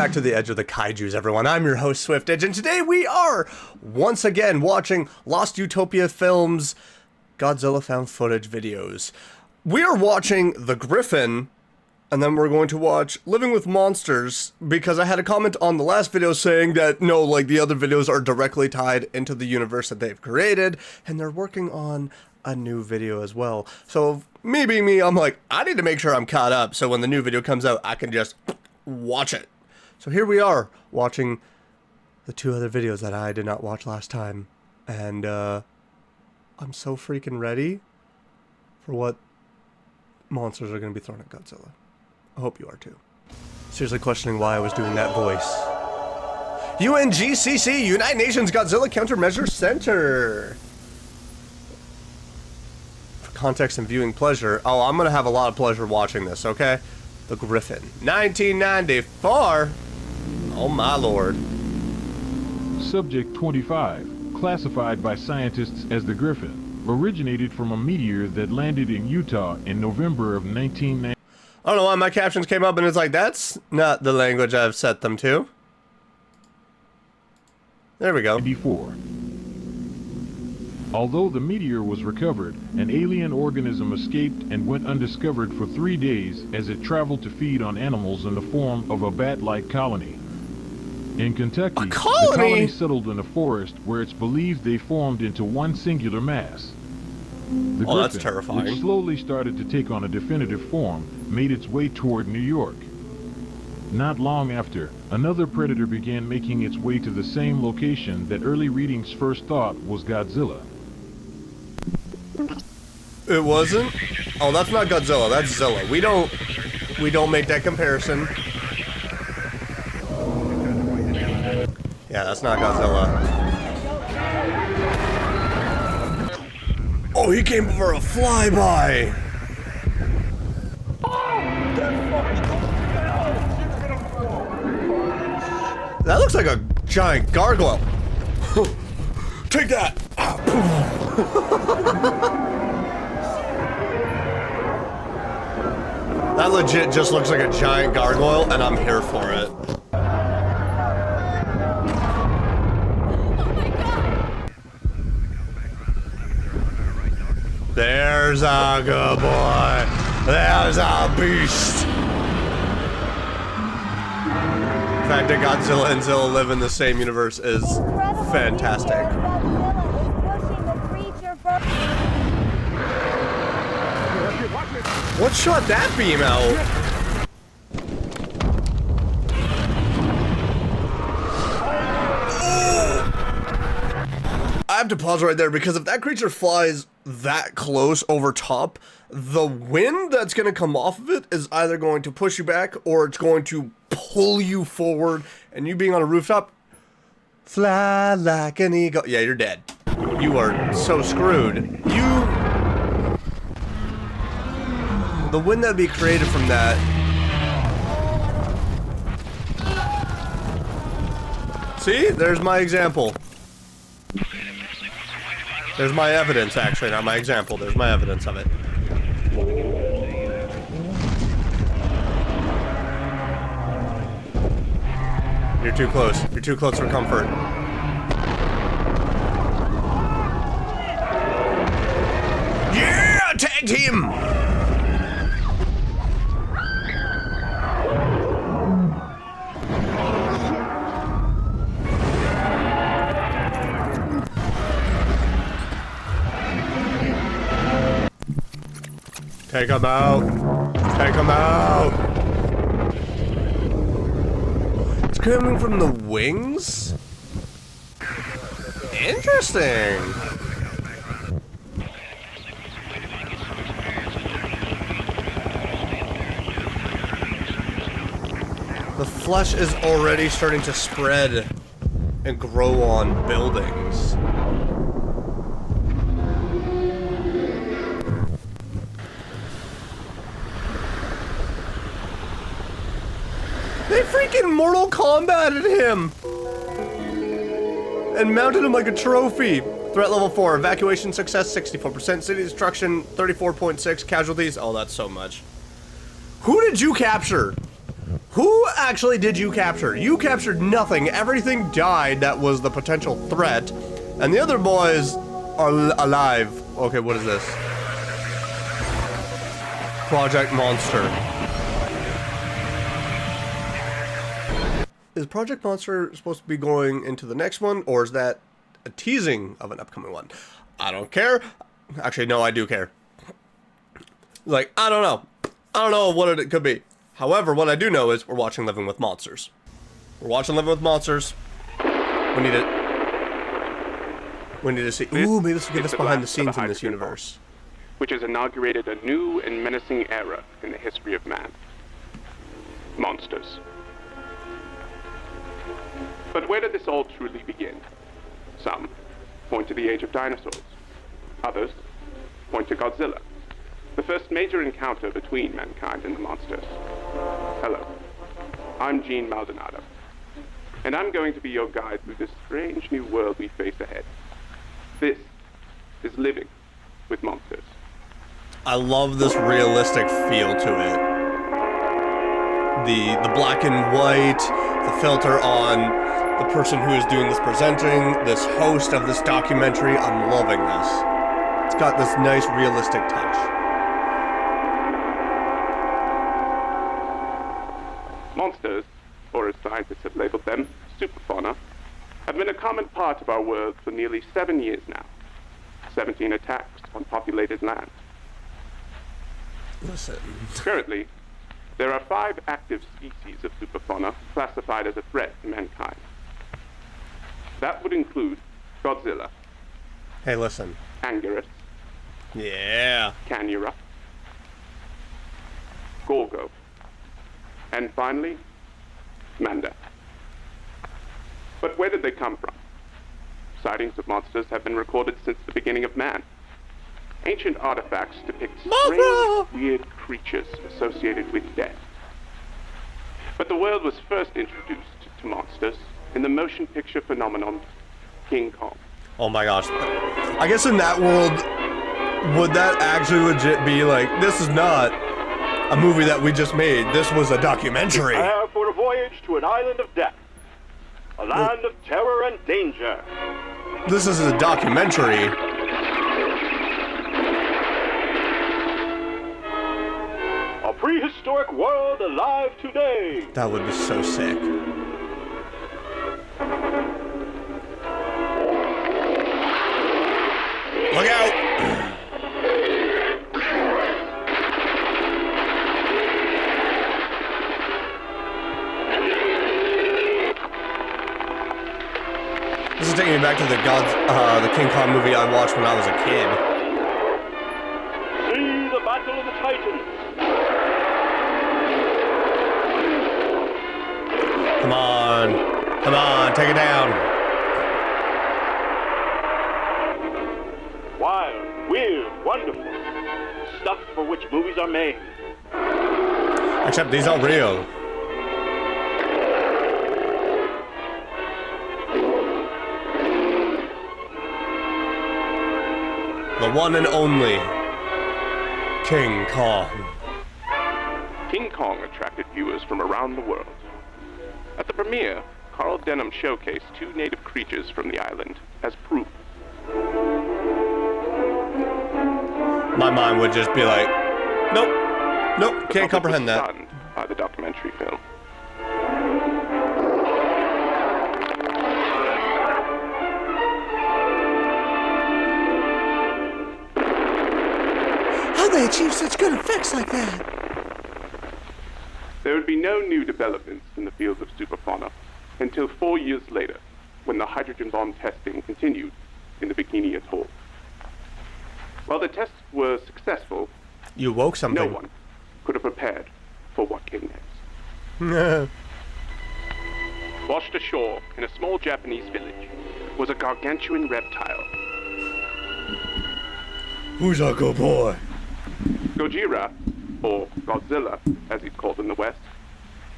back to the Edge of the Kaijus, everyone. I'm your host, Swift Edge, and today we are once again watching Lost Utopia Films Godzilla found footage videos. We are watching The Griffin, and then we're going to watch Living with Monsters, because I had a comment on the last video saying that, no, like, the other videos are directly tied into the universe that they've created, and they're working on a new video as well. So, me being me, I'm like, I need to make sure I'm caught up, so when the new video comes out, I can just watch it. So here we are, watching the two other videos that I did not watch last time, and, I'm so freaking ready for what monsters are going to be thrown at Godzilla. I hope you are too. Seriously questioning why I was doing that voice. UNGCC, United Nations Godzilla Countermeasure Center. For context and viewing pleasure. Oh, I'm going to have a lot of pleasure watching this, okay? The Griffin. 1994. Oh my lord. Subject 25, classified by scientists as the Griffin, originated from a meteor that landed in Utah in November of 1990. I don't know why my captions came up and it's like, that's not the language I've set them to. There we go. 94. Although the meteor was recovered, an alien organism escaped and went undiscovered for 3 days as it traveled to feed on animals in the form of a bat-like colony. In Kentucky, the colony settled in a forest where it's believed they formed into one singular mass. The Griffin, that's terrifying. which slowly started to take on a definitive form, made its way toward New York. Not long after, another predator began making its way to the same location that early readings first thought was Godzilla. It wasn't? Oh, that's not Godzilla, that's Zilla. We don't make that comparison. Yeah, that's not Godzilla. Oh, he came for a flyby! That looks like a giant gargoyle. Take that! That legit just looks like a giant gargoyle, and I'm here for it. There's a good boy. There's a beast. The fact that Godzilla and Zilla live in the same universe is fantastic. What shot that beam out? I have to pause right there because if that creature flies that close over top, the wind that's going to come off of it is either going to push you back or it's going to pull you forward, and you being on a rooftop, fly like an eagle. Yeah, you're dead. You are so screwed. The wind that would be created from that. See? There's my example. There's my evidence, actually, not my example. There's my evidence of it. You're too close. You're too close for comfort. Yeah! Tagged him! Take him out! Take him out! It's coming from the wings? Interesting! The flesh is already starting to spread and grow on buildings. They freaking Mortal Kombated him! And mounted him like a trophy. Threat level 4, evacuation success 64%, city destruction 34.6, casualties, oh that's so much. Who did you capture? Who actually did you capture? You captured nothing. Everything died that was the potential threat. And the other boys are alive. Okay, what is this? Project Monster. Is Project Monster supposed to be going into the next one, or is that a teasing of an upcoming one? I don't care. Actually, no, I do care. Like, I don't know. I don't know what it could be. However, what I do know is we're watching Living with Monsters. We're watching Living with Monsters. We need to see. Ooh, maybe this will give us behind the scenes in this universe. Which has inaugurated a new and menacing era in the history of man. Monsters. But where did this all truly begin? Some point to the age of dinosaurs. Others point to Godzilla, the first major encounter between mankind and the monsters. Hello, I'm Gene Maldonado, and I'm going to be your guide through this strange new world we face ahead. This is Living with Monsters. I love this realistic feel to it. The black and white, the filter on the person who is doing this presenting, this host of this documentary. I'm loving this. It's got this nice realistic touch. Monsters, or as scientists have labeled them, superfauna, have been a common part of our world for nearly 7 years now. 17 attacks on populated land. Listen. Currently, there are 5 active species of superfauna classified as a threat to mankind. That would include Godzilla. Hey, listen. Anguirus. Yeah. Canura. Gorgo. And finally, Manda. But where did they come from? Sightings of monsters have been recorded since the beginning of man. Ancient artifacts depict strange, weird creatures associated with death. But the world was first introduced to monsters in the motion picture phenomenon King Kong. Oh my gosh. I guess in that world, would that actually legit be like, this is not a movie that we just made, this was a documentary. Prepare for a voyage to an island of death, a land of terror and danger. This is a documentary. A prehistoric world alive today. That would be so sick. Look out! This is taking me back to the King Kong movie I watched when I was a kid. See the Battle of the Titans. Come on. Come on, take it down. Wild, weird, wonderful. Stuff for which movies are made. Except these aren't real. The one and only King Kong. King Kong attracted viewers from around the world. At the premiere, Carl Denham showcased 2 native creatures from the island as proof. My mind would just be like, nope, nope, can't comprehend that. Stunned by the documentary film. How they achieve such good effects like that? There would be no new developments in the field of superfauna until 4 years later, when the hydrogen bomb testing continued in the Bikini Atoll. While the tests were successful, You woke something. no one could have prepared for what came next. No. Washed ashore in a small Japanese village was a gargantuan reptile. Who's a good boy? Gojira, or Godzilla, as he's called in the West,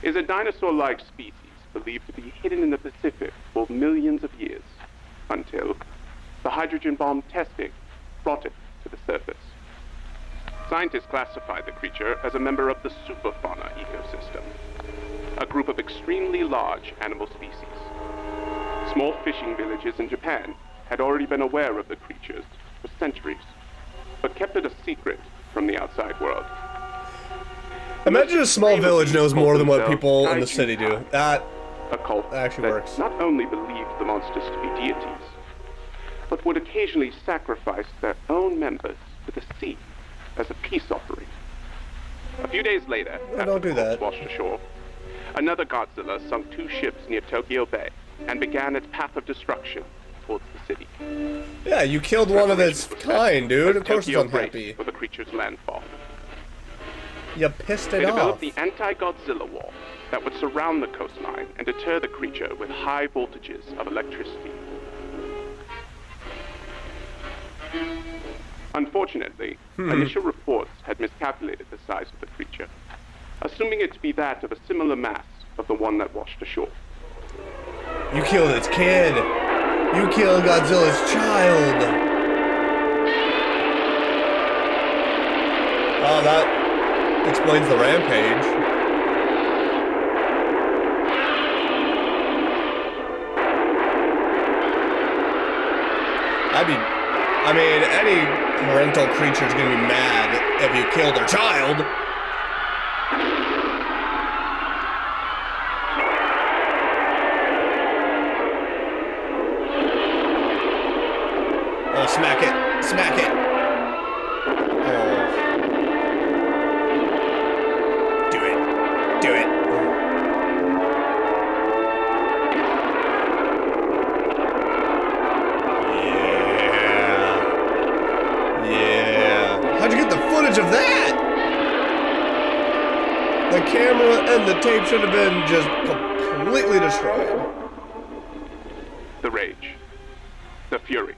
is a dinosaur-like species believed to be hidden in the Pacific for millions of years, until the hydrogen bomb testing brought it to the surface. Scientists classified the creature as a member of the superfauna ecosystem. a group of extremely large animal species. Small fishing villages in Japan had already been aware of the creatures for centuries, but kept it a secret from the outside world. Imagine a small village knows more than what people in the Kaiju city do. That a cult actually that works. not only believed the monsters to be deities, but would occasionally sacrifice their own members to the sea as a peace offering. A few days later, No, after don't do the corpse that. washed ashore, another Godzilla sunk 2 ships near Tokyo Bay and began its path of destruction towards the city. Yeah, you killed one of its kind, dude. Of course it's Tokyo unhappy. braced for the creature's landfall. You pissed They it developed off. the anti-Godzilla wall that would surround the coastline and deter the creature with high voltages of electricity. Unfortunately, initial reports had miscalculated the size of the creature, assuming it to be that of a similar mass of the one that washed ashore. You killed its kid. You killed Godzilla's child. Oh, that explains the rampage. I mean, any parental creature's gonna be mad if you kill their child. Oh, smack it. Smack it. Oh. Do it. Do it. Yeah. How'd you get the footage of that? The camera and the tape should have been just completely destroyed. The rage. The fury.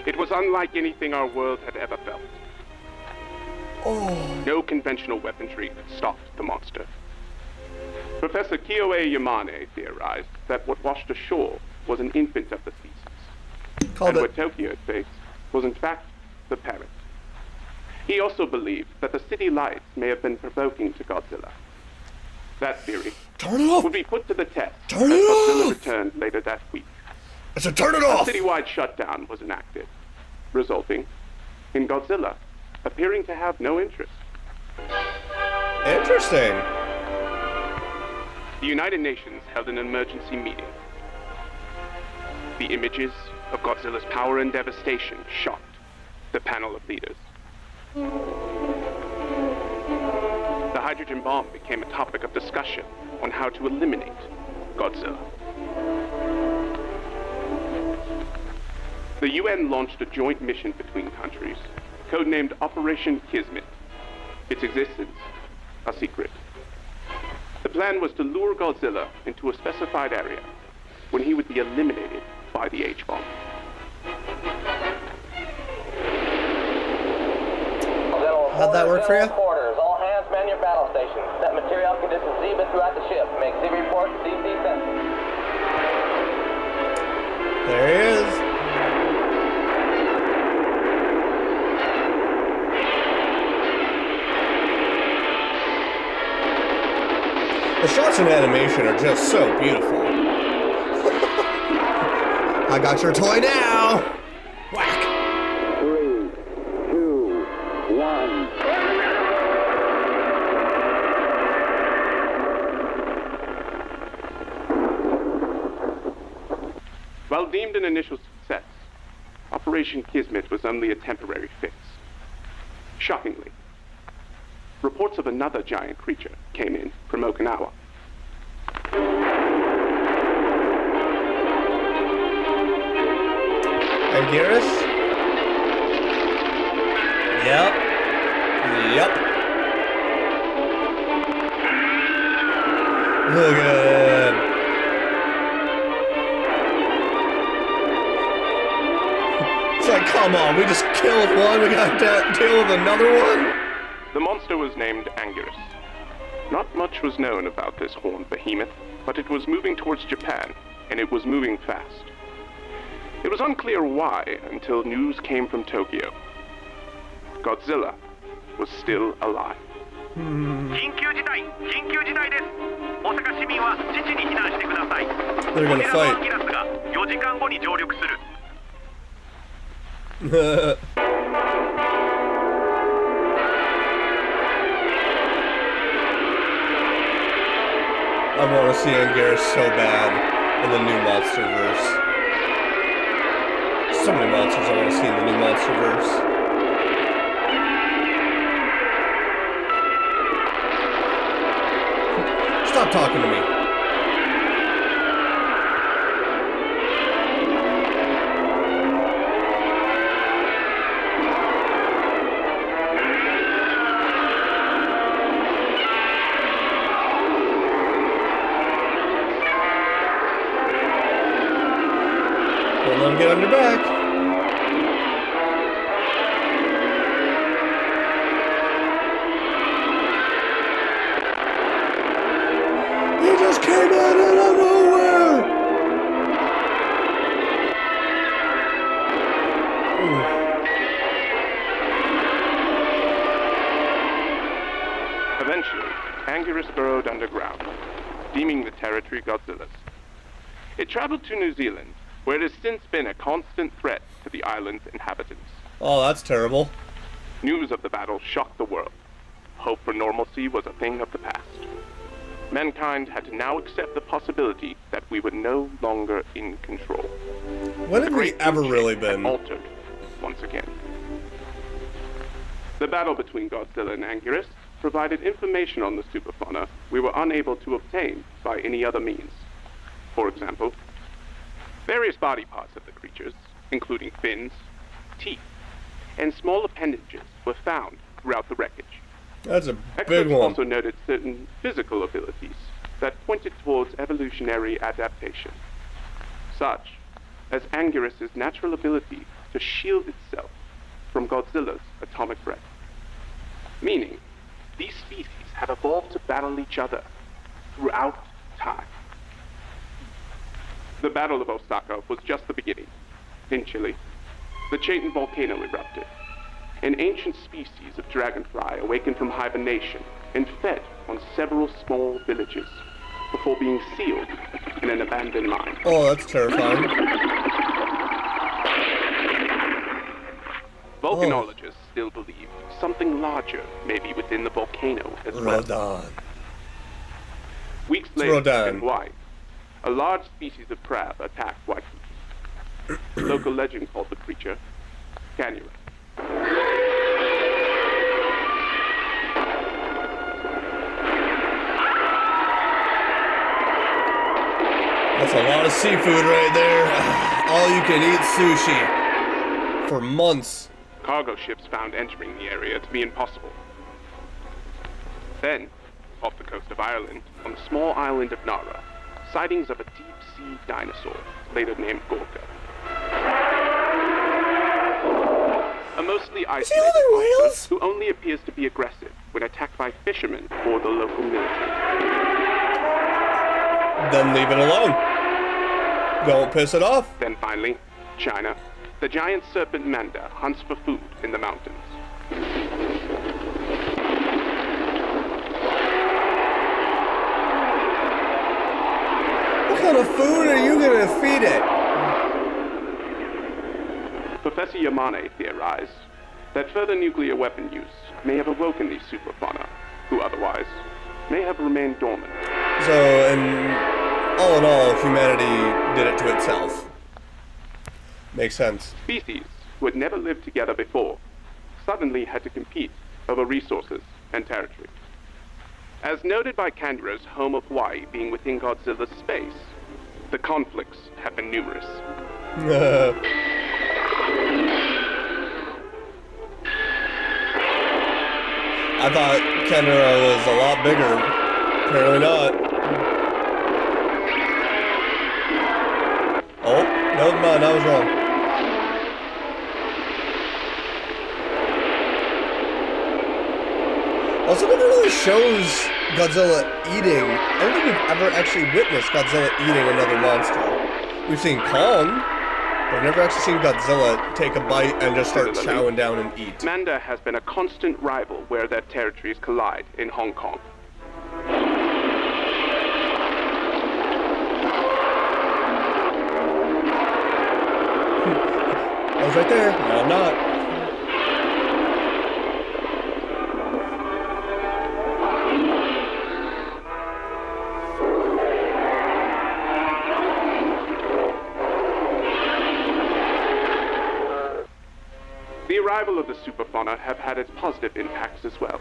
It was unlike anything our world had ever felt. Oh. No conventional weaponry could stop the monster. Professor Kyoei Yamane theorized that what washed ashore was an infant of the species, Called and it. what Tokyo had faced was in fact the parent. He also believed that the city lights may have been provoking to Godzilla. That theory Turn it off! would be put to the test Turn as it Godzilla off! returned later that week. I said turn it A off! citywide shutdown was enacted, resulting in Godzilla appearing to have no interest. Interesting. The United Nations held an emergency meeting. The images of Godzilla's power and devastation shocked the panel of leaders. The hydrogen bomb became a topic of discussion on how to eliminate Godzilla. The UN launched a joint mission between countries, codenamed Operation Kismet. Its existence, a secret. The plan was to lure Godzilla into a specified area when he would be eliminated by the H-bomb. How'd that work for you? Quarters. All hands man your battle stations. Set material conditions Z-bit throughout the ship. Make Z report DC sensor. There he is. The shots in animation are just so beautiful. I got your toy now! Whack! 3, 2, 1. While deemed an initial success, Operation Kismet was only a temporary fix. Shockingly, reports of another giant creature came in from Okinawa. Anguirus? Yep. Yep. Look at it. It's like, come on, we just killed one, we gotta deal with another one? The monster was named Anguirus. Not much was known about this horned behemoth, but it was moving towards Japan, and it was moving fast. It was unclear why until news came from Tokyo. Godzilla was still alive. 緊急事態です。大阪市民は自治に避難してください。 They're gonna こちらの fight. アンギラスが4時間後に上陸する。 I want to see Anguirus so bad in the new Monsterverse. So many monsters I want to see in the new Monsterverse. Stop talking to me. Don't let him get on your back. He just came out of nowhere. Eventually, Anguirus burrowed underground, deeming the territory Godzilla's. It traveled to New Zealand, where it has since been a constant threat to the island's inhabitants. Oh, that's terrible. News of the battle shocked the world. Hope for normalcy was a thing of the past. Mankind had to now accept the possibility that we were no longer in control. When have The we great ever food really chain had been? altered once again. The battle between Godzilla and Anguirus provided information on the superfauna we were unable to obtain by any other means. For example, various body parts of the creatures, including fins, teeth, and small appendages, were found throughout the wreckage. That's a big Experts one. also noted certain physical abilities that pointed towards evolutionary adaptation, such as Anguirus' natural ability to shield itself from Godzilla's atomic breath. Meaning, these species have evolved to battle each other throughout time. The Battle of Osaka was just the beginning. In Chile, the Chaitin volcano erupted. An ancient species of dragonfly awakened from hibernation and fed on several small villages before being sealed in an abandoned mine. Oh, that's terrifying. Volcanologists still believe something larger may be within the volcano as well. Rodan. Weeks It's later, Rodan. in Hawaii, a large species of crab attacked Waikiki. Local legend called the creature Canura. That's a lot of seafood right there. All you can eat sushi. For months. Cargo ships found entering the area to be impossible. Then, off the coast of Ireland, on the small island of Nara, sightings of a deep-sea dinosaur, later named Gorka. A mostly isolated other monster whales? who only appears to be aggressive when attacked by fishermen or the local military. Then leave it alone. Don't piss it off. Then finally, China. The giant serpent manda hunts for food in the mountains. What kind of food are you gonna feed it? Professor Yamane theorized that further nuclear weapon use may have awoken these superfauna, who otherwise may have remained dormant. So, in all, humanity did it to itself. Makes sense. Species who had never lived together before suddenly had to compete over resources and territory. As noted by Candra's home of Hawaii being within Godzilla's space, the conflicts have been numerous. I thought Kendra was a lot bigger. Apparently not. Oh, never mind, I was wrong. Also, never really shows Godzilla eating. I don't think we've ever actually witnessed Godzilla eating another monster. We've seen Kong. I've never actually seen Godzilla take a bite and just start chowing down and eat. Manda has been a constant rival where their territories collide in Hong Kong. I was right there. No, I'm not. The arrival of the superfauna have had its positive impacts as well.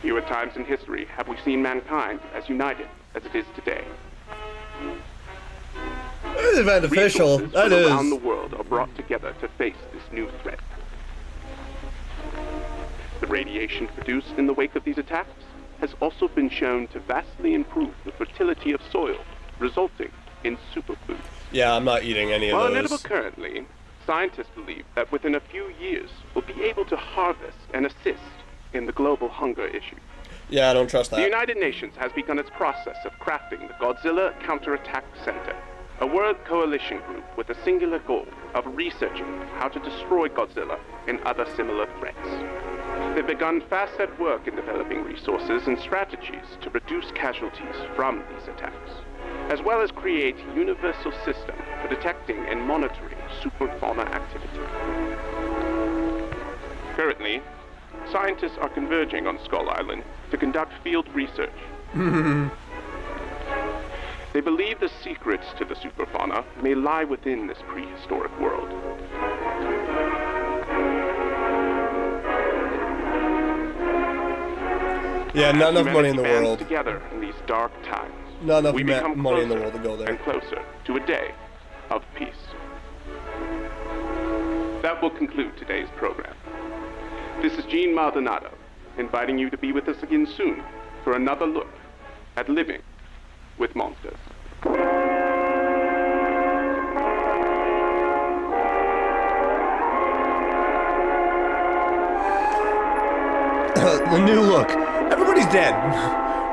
Fewer times in history have we seen mankind as united as it is today. It is beneficial. Resources That from is. around the world are brought together to face this new threat. The radiation produced in the wake of these attacks has also been shown to vastly improve the fertility of soil, resulting in superfoods. Yeah, I'm not eating any of While those. inedible currently, scientists believe that within a few years we'll be able to harvest and assist in the global hunger issue. Yeah, I don't trust The that. United Nations has begun its process of crafting the Godzilla Counterattack Center, a world coalition group with a singular goal of researching how to destroy Godzilla and other similar threats. They've begun fast at work in developing resources and strategies to reduce casualties from these attacks, as well as create a universal system for detecting and monitoring superfauna activity. Currently, scientists are converging on Skull Island to conduct field research. They believe the secrets to the superfauna may lie within this prehistoric world. Yeah, not enough money in the Humanity world. bands together in these dark times. Not enough We become money in the closer world to go there. and closer to a day of peace. That will conclude today's program. This is Gene Maldonado, inviting you to be with us again soon for another look at living with monsters. The new look. Everybody's dead.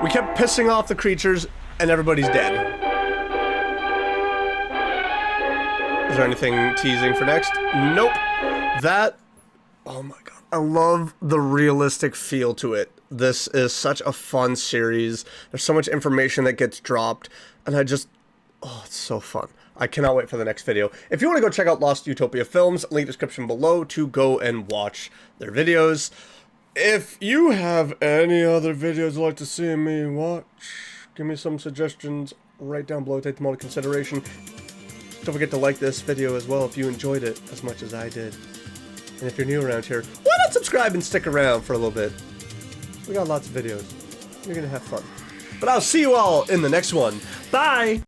We kept pissing off the creatures, and everybody's dead. Is there anything teasing for next? Nope. That... Oh my god. I love the realistic feel to it. This is such a fun series. There's so much information that gets dropped, and I just... Oh, it's so fun. I cannot wait for the next video. If you want to go check out Lost Utopia Films, link description below to go and watch their videos. If you have any other videos you'd like to see me watch, give me some suggestions right down below. Take them all into consideration. Don't forget to like this video as well if you enjoyed it as much as I did. And if you're new around here, why not subscribe and stick around for a little bit? We got lots of videos. You're gonna have fun. But I'll see you all in the next one. Bye!